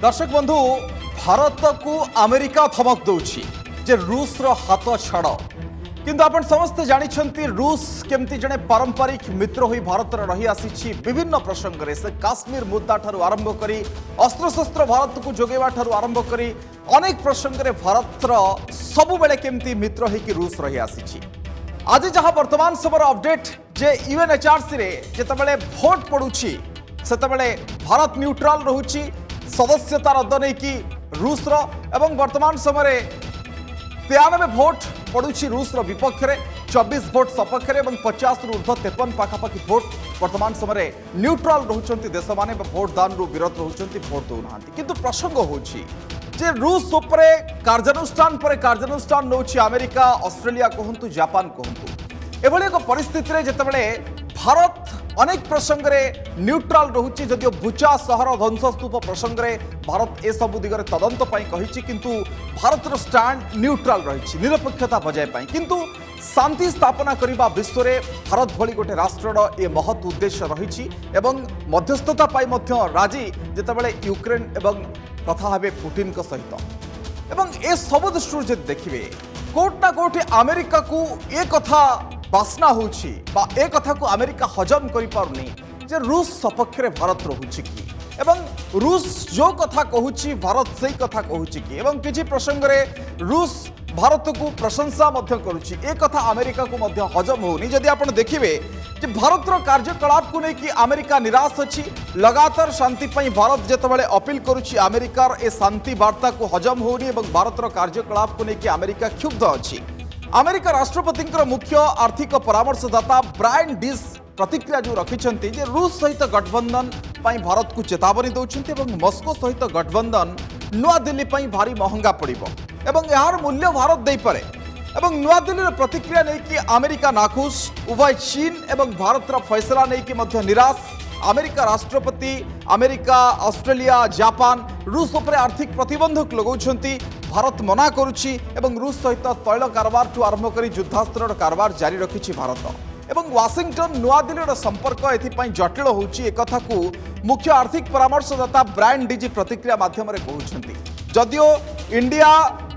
दर्शक बंधु भारत को अमेरिका धमक दौची जे रूस रो हाथ छाड़ किंतु आपण समस्ते जानिछंती रूस केमती जने पारंपरिक मित्र होई भारत रही आसी विभिन्न प्रसंग रे से काश्मीर मुद्दा ठारू आरंभ करी अस्त्रशस्त्र भारत को जोगेवा ठारू आरंभ करी अनेक प्रसंग रे भारत सबु बेले केमती मित्र होई कि रूस रही आसी आज जहां वर्तमान समय अपडेट जे यूएनएचआरसी रे जेतबेले भोट पड़ुछि सेतबेले भारत न्यूट्रल रहुछि सदस्यता रद्द नहीं कि रूस रो एवं वर्तमान समय 93 भोट पड़ुछि रूस रो विपक्ष रे 24 भोट सपक्ष रे एवं 50 रु ऊर्ध्व 53 पाखापाखि भोट वर्तमान समय न्यूट्रल रहुचंती देश माने भोट दान रु विरोध रहुचंती भोट दउनांती किंतु प्रसंग होछि जे रूस उपरे कार्यानुष्ठान नौछि अमेरिका ऑस्ट्रेलिया कहंतु जापान कहंतु एभली एक परिस्थिति रे जेतबेले भारत अनेक प्रसंग रे न्यूट्रल रहुछि जदियो बुचा सहर ध्वंसस्तूप प्रसंग रे भारत ए सब दिगरे तदंत पई कहिछि किंतु भारत रो स्टैंड न्यूट्रल रहिछि निरपेक्षता बजाय पई किंतु शांति स्थापना करिबा विश्व रे भारत भली गोटे राष्ट्रर ए महत् उद्देश्य रहिछि एवं मध्यस्थता पई मध्य राजी जेतबेले यूक्रेन एवं कथा हेबे पुतिन को सहित एवं ए सब दृष्टि जे देखिबे कोट ना कोट अमेरिका को ए कथा बासना होछि बा ए कथा को अमेरिका हजम करि पारुनी जे रूस सपक्ष रे भारत रहुछि कि एवं रूस जो कथा कहूछि भारत सही कथा कहूछि कि एवं किछि प्रसंग रे रूस भारत को प्रशंसा मध्य करुछि ए कथा अमेरिका को मध्य हजम होनी जदि आपण देखिबे जे भारत रो कार्यकलाप को नहीं कि अमेरिका निराश अछि लगातार शांति पई भारत जेतबेले अपील करुछि अमेरिकार ए शांति वार्ता को हजम होनी एवं भारत रो कार्यकलाप को नहीं कि अमेरिका क्षुब्ध अछि अमेरिका राष्ट्रपति मुख्य आर्थिक परामर्शदाता ब्रायन डिस प्रतिक्रिया जो रखिंट जे रूस सहित गठबंधन पर भारत को चेतावनी दौरान मस्को सहित गठबंधन नुआ दिल्ली पर भारी महंगा पड़ो एवं यार मूल्य भारत दे पारे एवं नुआ दिल्ली प्रतिक्रिया नहीं कि अमेरिका नाखुश उभय चीन एवं भारत फैसला नहीं कि मध्य निराश अमेरिका राष्ट्रपति अमेरिका ऑस्ट्रेलिया जापान रूस उपर आर्थिक प्रतिबंधक लगाउछंती भारत मना करुछि एवं रूस सहित तैल कारबार ठू आरंभ कर युद्धास्त्र कारबार जारी रखिछि भारत एवं वाशिंगटन नुआ दिल्ली संपर्क एथिपाई जटिल होउछि एक कथा को मुख्य आर्थिक परामर्शदाता ब्रायन डिजी प्रतिक्रिया माध्यम रे कहउछंती जदियो इंडिया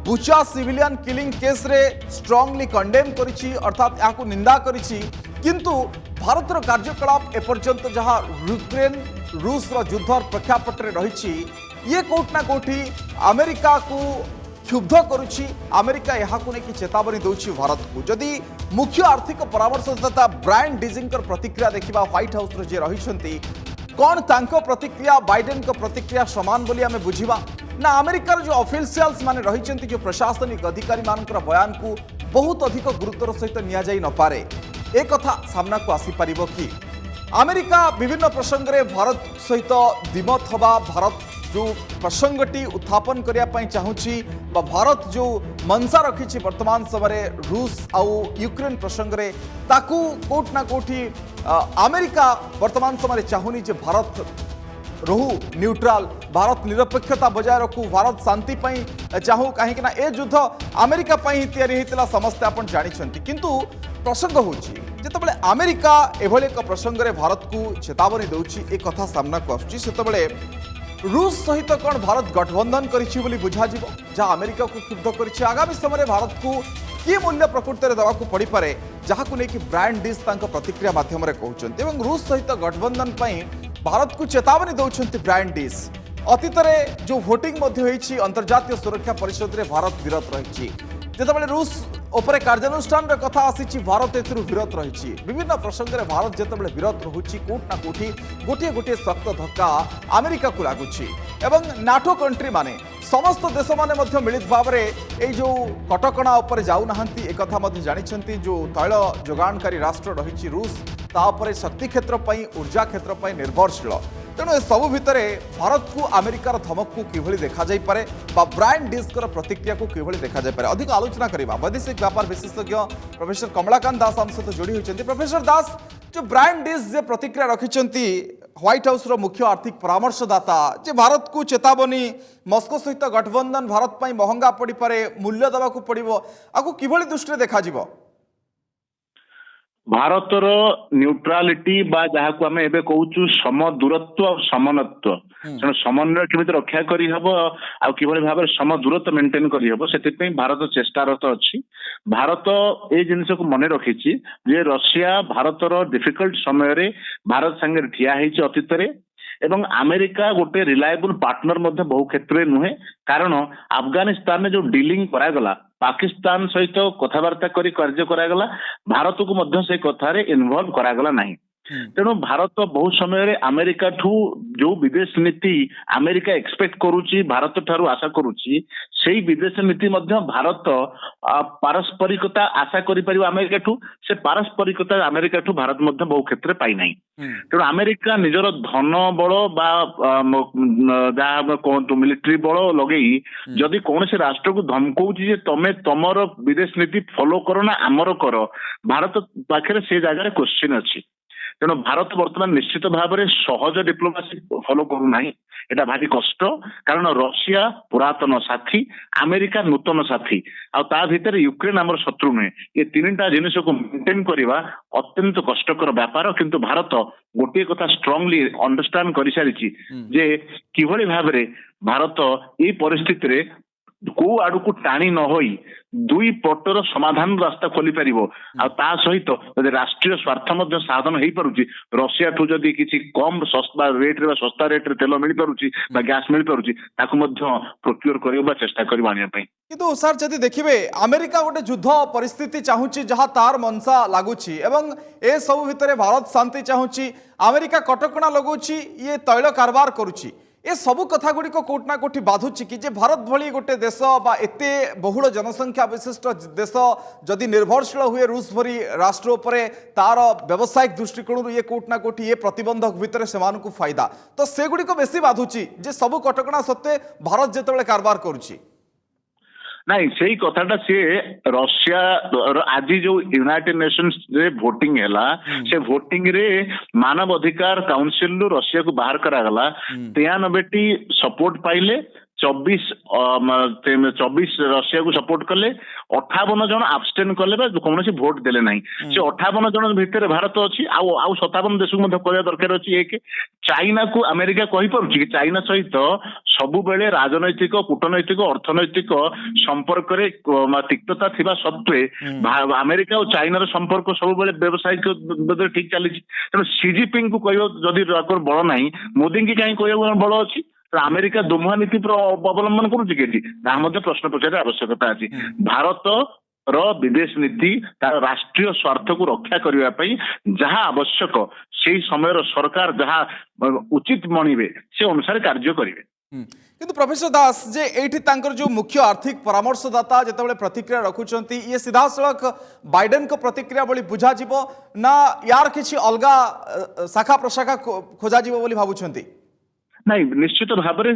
बुचा सिविलियन किलिंग केस रे स्ट्रांगली कंडेम करिछि अर्थात याकू निंदा करिछि किंतु भारत कार्यकलाप एपर्यंत जहाँ यूक्रेन रूस युद्ध प्रेक्षापट में रही ये कोट ना कोठी अमेरिका को क्षुब्ध करुछि अमेरिका यहाँ नहीं चेतावनी दौछि भारत को जदि मुख्य आर्थिक परामर्शदाता ब्रायन डिजिंकर प्रतिक्रिया देखा व्हाइट हाउस जे रही कौन तांको प्रतिक्रिया बाइडेन को प्रतिक्रिया समान बोली आमे बुझिबा ना अमेरिकार जो ऑफिशियल्स माने रही जो प्रशासनिक अधिकारी मानकर बयान को बहुत अधिक गुरुत्वर सहित निया जाई न पारे एक कथा सामना को आसी पारिबो कि अमेरिका विभिन्न प्रसंग रे भारत सहित दिमत हवा भारत जो प्रसंगटी उत्थापन करिया पई चाहूची बा भारत जो मनसा रखिछि वर्तमान समय रूस आउ यूक्रेन प्रसंग रे ताकू कोट ना कोठी अमेरिका वर्तमान समय चाहूनी जे भारत रहू न्यूट्रल भारत निरपेक्षता बजाय रखू भारत शांति पई चाहू कहीं ना ए युद्ध अमेरिका पई तैयारी हेतिला समस्त आपण जानिछंती किंतु प्रसंग होची जेतबेले अमेरिका एभले एक प्रसंग रे भारत को चेतावनी दउची एक कथा सामना को आछी सेतबेले रूस सहित कौन भारत गठबंधन करिछि बोली बुझा जिवो जहाँ अमेरिका को क्षुब्ध करिछि आगामी समय भारत को कि मूल्य प्रकृति देवा पड़ पारे जहाँ को लेकिन ब्रायन डिस प्रतिक्रिया माध्यम कहते एवं रूस सहित गठबंधन पर भारत को चेतावनी दौरान ब्रायन डिस अतीत में जो भोटिंग अंतर्जातीय सुरक्षा परिषद में भारत विरत रही जितेबाला रूस उपरे कार्यानुष्ठान कथा आसी भारत एथुरु विरत रही विभिन्न प्रसंग में भारत जितेबाला विरत रोचे कोट ना कोठी गोटे गोटे शक्त धक्का अमेरिका को लगुच नाटो कंट्री माने समस्त देश माने मिलित भाव में जो कटकणा उपर जाऊना एक कथा जानी जो तैल जोगाणकारी राष्ट्र रही रूस तापर शक्ति क्षेत्र पर ऊर्जा क्षेत्र पर निर्भरशील तेणु ए सबु भितर भारत को अमेरिकार धमक को किभली देखा जाई पारे बा ब्रायन डिस्कर प्रतिक्रिया को किभली देखा जाई पारे अधिक आलोचना करिबा वैदेशिक व्यापार विशेषज्ञ प्रोफेसर कमलाकांत दास आम सहित जोड़ी होइछन्ति प्रोफेसर दास जो ब्रायन डिस जे प्रतिक्रिया रखिछन्ति व्हाइट हाउस रो मुख्य आर्थिक परामर्शदाता जे भारत को चेतावनी मस्को सहित गठबंधन भारत पई महंगा पड़ी पारे मूल्य देवा को पड़िबो आकु किभली दृष्टि देखा जिवो ଭାରତର ନ୍ୟୁଟ୍ରାଲିଟି ବା ଯାହାକୁ ଆମେ ଏବେ କହୁଛୁ ସମଦୂରତ୍ୱ ଆଉ ସମନତ୍ୱ, ତେଣୁ ସମନ୍ୱୟ କେମିତି ରକ୍ଷା କରିହବ ଆଉ କିଭଳି ଭାବରେ ସମଦୂରତ୍ୱ ମେଣ୍ଟେନ କରିହବ ସେଥିପାଇଁ ଭାରତ ଚେଷ୍ଟାରତ ଅଛି। ଭାରତ ଏ ଜିନିଷକୁ ମନେ ରଖିଛି ଯେ ରଷିଆ ଭାରତର ଡିଫିକଲ୍ଟ ସମୟରେ ଭାରତ ସାଙ୍ଗରେ ଠିଆ ହେଇଛି ଅତୀତରେ, ଏବଂ ଆମେରିକା ଗୋଟେ ରିଲାଏବୁଲ ପାର୍ଟନର ମଧ୍ୟ ବହୁ କ୍ଷେତ୍ରରେ ନୁହେଁ, କାରଣ ଆଫଗାନିସ୍ତାନରେ ଯୋଉ ଡିଲିଂ କରାଗଲା ପାକିସ୍ତାନ ସହିତ କଥାବାର୍ତ୍ତା କରି କାର୍ଯ୍ୟ କରାଗଲା, ଭାରତକୁ ମଧ୍ୟ ସେ କଥାରେ ଇନଭଲ୍ଭ କରାଗଲା ନାହିଁ। ତେଣୁ ଭାରତ ବହୁ ସମୟରେ ଆମେରିକା ଠୁ ଯୋଉ ବିଦେଶ ନୀତି ଆମେରିକା ଏକ୍ସପେକ୍ଟ କରୁଛି ଭାରତ ଠାରୁ ଆଶା କରୁଛି, ସେଇ ବିଦେଶ ନୀତି ମଧ୍ୟ ଭାରତ ପାରସ୍ପରିକତା ଆଶା କରିପାରିବ ଆମେରିକା ଠୁ, ସେ ପାରସ୍ପରିକତା ଆମେରିକା ଠୁ ଭାରତ ମଧ୍ୟ ବହୁ କ୍ଷେତ୍ରରେ ପାଇନାହିଁ। ତେଣୁ ଆମେରିକା ନିଜର ଧନ ବଳ ବା ଯାହା କୁହନ୍ତୁ ମିଲିଟାରୀ ବଳ ଲଗେଇ ଯଦି କୌଣସି ରାଷ୍ଟ୍ରକୁ ଧମକଉଛି ଯେ ତମେ ତମର ବିଦେଶ ନୀତି ଫଲୋ କର ନା ଆମର କର, ଭାରତ ପାଖରେ ସେ ଜାଗାରେ କ୍ୱେଶ୍ଚିନ୍ ଅଛି। ତେଣୁ ଭାରତ ବର୍ତ୍ତମାନ ନିଶ୍ଚିତ ଭାବରେ ସହଜ ଡିପ୍ଲୋମାସି ଫଲୋ କରୁନାହିଁ, এটা ଭାରି କଷ୍ଟ, କାରଣ ରଷିଆ ପୁରାତନ ସାଥୀ, ଆମେରିକା ନୂତନ ସାଥୀ, ଆଉ ତା ଭିତରେ ୟୁକ୍ରେନ ଆମର ଶତ୍ରୁ ନୁହେଁ। ଏ ତିନିଟା ଜିନିଷକୁ ମେଣ୍ଟେନ କରିବା ଅତ୍ୟନ୍ତ କଷ୍ଟକର ବ୍ୟାପାର, କିନ୍ତୁ ଭାରତ ଗୋଟିଏ କଥା ଷ୍ଟ୍ରଙ୍ଗଲି ଅଣ୍ଡରଷ୍ଟାଣ୍ଡ କରିସାରିଛି ଯେ କିଭଳି ଭାବରେ ଭାରତ ଏଇ ପରିସ୍ଥିତିରେ କୋଉ ଆଡକୁ ଟାଣି ନ ହୋଇ ଦୁଇ ପଟର ସମାଧାନ ରାସ୍ତା ଖୋଲି ପାରିବ, ଆଉ ତା ସହିତ ଯଦି ରାଷ୍ଟ୍ରୀୟ ସ୍ୱାର୍ଥ ମଧ୍ୟ ସାଧନ ହେଇପାରୁଛି, ରଷିଆ ଠୁ ଯଦି କିଛି କମ ଶସ୍ତା ରେଟ୍ରେ ବା ଶସ୍ତା ରେଟ୍ରେ ତେଲ ମିଳିପାରୁଛି ବା ଗ୍ୟାସ୍ ମିଳିପାରୁଛି, ତାକୁ ମଧ୍ୟ ପ୍ରୋକ୍ୟୁର କରିବ ବା ଚେଷ୍ଟା କରିବ ଆଣିବା ପାଇଁ। কিন্তু স্যার যদি দেখবে আমেরিকা গোটে যুদ্ধ পরিস্থিতি চাহুছি যাহা তার মনসা লাগুছি এবং এ সবু ভিতরে ভারত শান্তি চাহুছি, আমেরিকা কটকণা লগাউছি, ইয়ে তৈল কারবার করুছি, এ সবু কথা গুড়ি কোটি না কোটি বাধুছি কি যে ভারত ভি গোটে দেশ বা এতে বহুল জনসংখ্যা বিশিষ্ট দেশ যদি নির্ভরশীল হুয়ে রুষ ভরি রাষ্ট্র উপরে তার ব্যবসায়িক দৃষ্টিকোণ ইয়ে কোটি না কোটি ইয়ে প্রতিবন্ধক ভিতরে সেমানকু ফায়দা, তো সেগুড়ি বেশি বাধুছি যে সবু কটকণা সত্ত্বে ভারত যেতবে কারবার করুছি। ନାଇଁ ସେଇ କଥାଟା ସିଏ ରଷିଆ ଆଜି ଯୋଉ ୟୁନାଇଟେଡ ନେସନ୍ସ ରେ ଭୋଟିଂ ହେଲା, ସେ ଭୋଟିଂ ରେ ମାନବ ଅଧିକାର କାଉନସିଲରୁ ରଷିଆକୁ ବାହାର କରାଗଲା, 93ଟି ସପୋର୍ଟ ପାଇଲେ, 24 ରଷିଆକୁ ସପୋର୍ଟ କଲେ, 58 ଜଣ ଆବଷ୍ଟେନ୍ କଲେ ବା କୌଣସି ଭୋଟ ଦେଲେ ନାହିଁ। ସେ 58 ଜଣ ଭିତରେ ଭାରତ ଅଛି, ଆଉ 57 ଦେଶକୁ ମଧ୍ୟ କହିବା ଦରକାର ଅଛି। ଏକ ଚାଇନାକୁ ଆମେରିକା କହିପାରୁଛି କି ଚାଇନା ସହିତ ସବୁବେଳେ ରାଜନୈତିକ, କୂଟନୈତିକ, ଅର୍ଥନୈତିକ ସମ୍ପର୍କରେ ତିକ୍ତତା ଥିବା ସତ୍ତ୍ୱେ ଆମେରିକା ଓ ଚାଇନାର ସମ୍ପର୍କ ସବୁବେଳେ ବ୍ୟବସାୟିକ ଠିକ ଚାଲିଛି। ତେଣୁ ସି ଜିନପିଙ୍ଗକୁ କହିବା ଯଦି ବଳ ନାହିଁ, ମୋଦିଙ୍କୁ କାହିଁ କହିବାକୁ ବଳ ଅଛି? ଆମେରିକା ଦୋମୁହା ନୀତି ଅବଲମ୍ବନ କରୁଛି କି ଏଠି, ତାହା ମଧ୍ୟ ପ୍ରଶ୍ନ ପଚାରିବାର ଆବଶ୍ୟକତା ଅଛି। ଭାରତ ର ବିଦେଶ ନୀତି ତାର ରାଷ୍ଟ୍ରୀୟ ସ୍ୱାର୍ଥକୁ ରକ୍ଷା କରିବା ପାଇଁ ଯାହା ଆବଶ୍ୟକ ସେଇ ସମୟର ସରକାର ଯାହା ଉଚିତ ମଣିବେ ସେ ଅନୁସାରେ କାର୍ଯ୍ୟ କରିବେ। কিন্তু প্রফেসর দাস যে এইটি তাঙ্কর যে মুখ্য আর্থিক পরামর্শদাতা যেতবে প্রতিক্রিয়া রাখুচার ইয়ে সিধাসলখ বাইডেন প্রতিক্রিয়া বলে বুঝা যাব না ইয়ার কিছু অলগা শাখা প্রশাখা খোঁজা যাব বলে ভাবুছেন? ନାଇଁ ନିଶ୍ଚିତ ଭାବରେ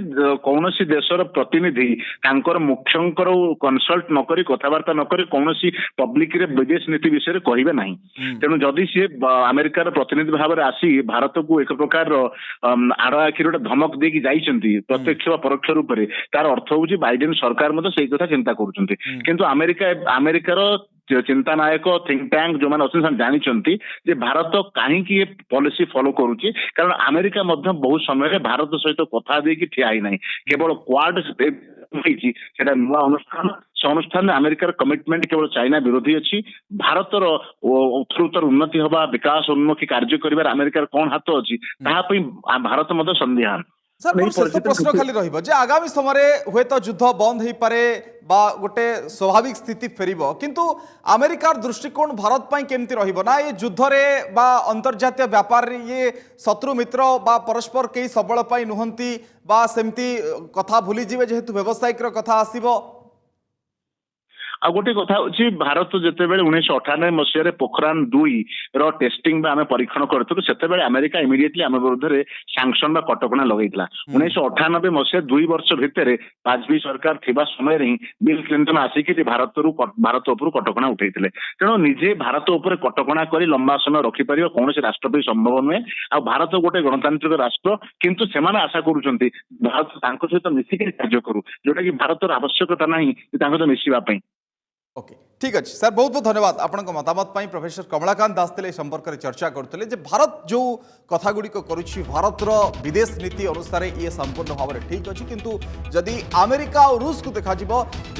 କୌଣସି ଦେଶର ପ୍ରତିନିଧି ତାଙ୍କର ମୁଖ୍ୟଙ୍କର କନସଲ୍ଟ ନକରି କଥାବାର୍ତ୍ତା ନକରି କୌଣସି ପବ୍ଲିକରେ ବିଦେଶ ନୀତି ବିଷୟରେ କହିବେ ନାହିଁ। ତେଣୁ ଯଦି ସିଏ ଆମେରିକାର ପ୍ରତିନିଧି ଭାବରେ ଆସି ଭାରତକୁ ଏକ ପ୍ରକାରର ଆଡ ଆଖିର ଗୋଟେ ଧମକ ଦେଇକି ଯାଇଛନ୍ତି ପ୍ରତ୍ୟକ୍ଷ ବା ପରୋକ୍ଷ ରୂପରେ, ତାର ଅର୍ଥ ହଉଛି ବାଇଡେନ ସରକାର ମଧ୍ୟ ସେଇ କଥା ଚିନ୍ତା କରୁଛନ୍ତି। କିନ୍ତୁ ଆମେରିକାର ଚିନ୍ତା ନାୟକ ଥିଙ୍କ ଟ୍ୟାଙ୍କ ଯୋଉମାନେ ଅଛନ୍ତି ସେମାନେ ଜାଣିଛନ୍ତି ଯେ ଭାରତ କାହିଁକି ଏ ପଲିସି ଫଲୋ କରୁଛି, କାରଣ ଆମେରିକା ମଧ୍ୟ ବହୁ ସମୟରେ ଭାରତ ସହିତ କଥା ଦେଇକି ଠିଆ ହେଇନାହିଁ, କେବଳ କ୍ୱାଡ ହେଇଛି, ସେଟା ନୂଆ ଅନୁଷ୍ଠାନ, ସେ ଅନୁଷ୍ଠାନରେ ଆମେରିକାର କମିଟମେଣ୍ଟ କେବଳ ଚାଇନା ବିରୋଧୀ ଅଛି। ଭାରତର ଉତ୍ତରୋତ୍ତର ଉନ୍ନତି ହବା, ବିକାଶ ଉନ୍ମୁଖୀ କାର୍ଯ୍ୟ କରିବାରେ ଆମେରିକାର କଣ ହାତ ଅଛି, ତାହା ପାଇଁ ଭାରତ ମଧ୍ୟ ସନ୍ଦିହାନ। স্যার মোর শেষ প্রশ্ন খালি রহব যে আগামী সময়ে হয়তো যুদ্ধ বন্ধ হয়ে পড়ে বা গোটে স্বাভাবিক স্থিতি ফেরিব, কিন্তু আমেরিকার দৃষ্টিকোণ ভারত পাই কেমতি রহিব না এই যুদ্ধরে বা অন্তর্জাতীয় ব্যাপার ইয়ে শত্রু মিত্র বা পরস্পর কেই সবল পাই নুহନ୍ତି বা সেমতি কথা ভুলি যাবে যেহেতু ব্যবসায়িক কথা আসিব? ଆଉ ଗୋଟେ କଥା ହଉଛି ଭାରତ ଯେତେବେଳେ 1998 ମସିହାରେ ପୋଖରାନ 2 ର ଟେଷ୍ଟିଂ ବା ଆମେ ପରୀକ୍ଷଣ କରିଥିଲୁ, ସେତେବେଳେ ଆମେରିକା ଇମିଡିଏଟଲି ଆମ ବିରୁଦ୍ଧରେ ସାଂକ୍ସନ ବା କଟକଣା ଲଗେଇଥିଲା। 1998 ମସିହା 2 ବର୍ଷ ଭିତରେ ବାଜପେୟୀ ସରକାର ଥିବା ସମୟରେ ହିଁ ବିଲ୍ କ୍ଲିଣ୍ଟନ ଆସିକି ଭାରତ ଉପରୁ କଟକଣା ଉଠେଇଥିଲେ। ତେଣୁ ନିଜେ ଭାରତ ଉପରେ କଟକଣା କରି ଲମ୍ବା ସମୟ ରଖିପାରିବା କୌଣସି ରାଷ୍ଟ୍ର ପାଇଁ ସମ୍ଭବ ନୁହେଁ। ଆଉ ଭାରତ ଗୋଟେ ଗଣତାନ୍ତ୍ରିକ ରାଷ୍ଟ୍ର, କିନ୍ତୁ ସେମାନେ ଆଶା କରୁଛନ୍ତି ଭାରତ ତାଙ୍କ ସହିତ ମିଶିକି କାର୍ଯ୍ୟ କରୁ, ଯୋଉଟା କି ଭାରତର ଆବଶ୍ୟକତା ନାହିଁ ତାଙ୍କ ସହିତ ମିଶିବା ପାଇଁ। ওকে। ठीक अच्छे सर, बहुत बहुत धन्यवाद आपण मतामत पाई। प्रोफेसर कमलाकांत दास थे संपर्क में चर्चा करते जे भारत जो कथा गुड़िक करुच्ची भारतर विदेश नीति अनुसार ये संपूर्ण भाव में ठीक अच्छी, किंतु जदि अमेरिका और रूस को देखा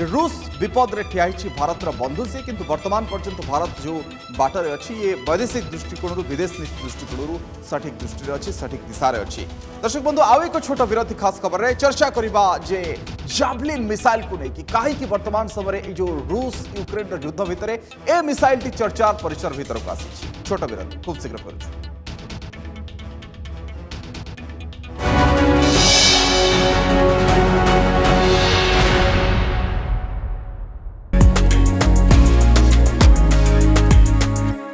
रूस विपद में ठिया भारतर बंधु सी, किंतु वर्तमान पर्यंत भारत जो बाटर अच्छी ये वैदेशिक दृष्टिकोण विदेश नीति दृष्टिकोण सठिक दृष्टि अच्छी, सठिक दिशार अच्छी। दर्शक बंधु आउ एक छोट विरति खास खबर में चर्चा करवा जे जावलिन मिसाइल को लेकिन कहीं वर्तमान समय जो रूस यूक्रेन युद्ध भितर ए मिसाइल टी चर्चा परिसर भीतर को आसी। छोट विरति खूब शीघ्र करूँ।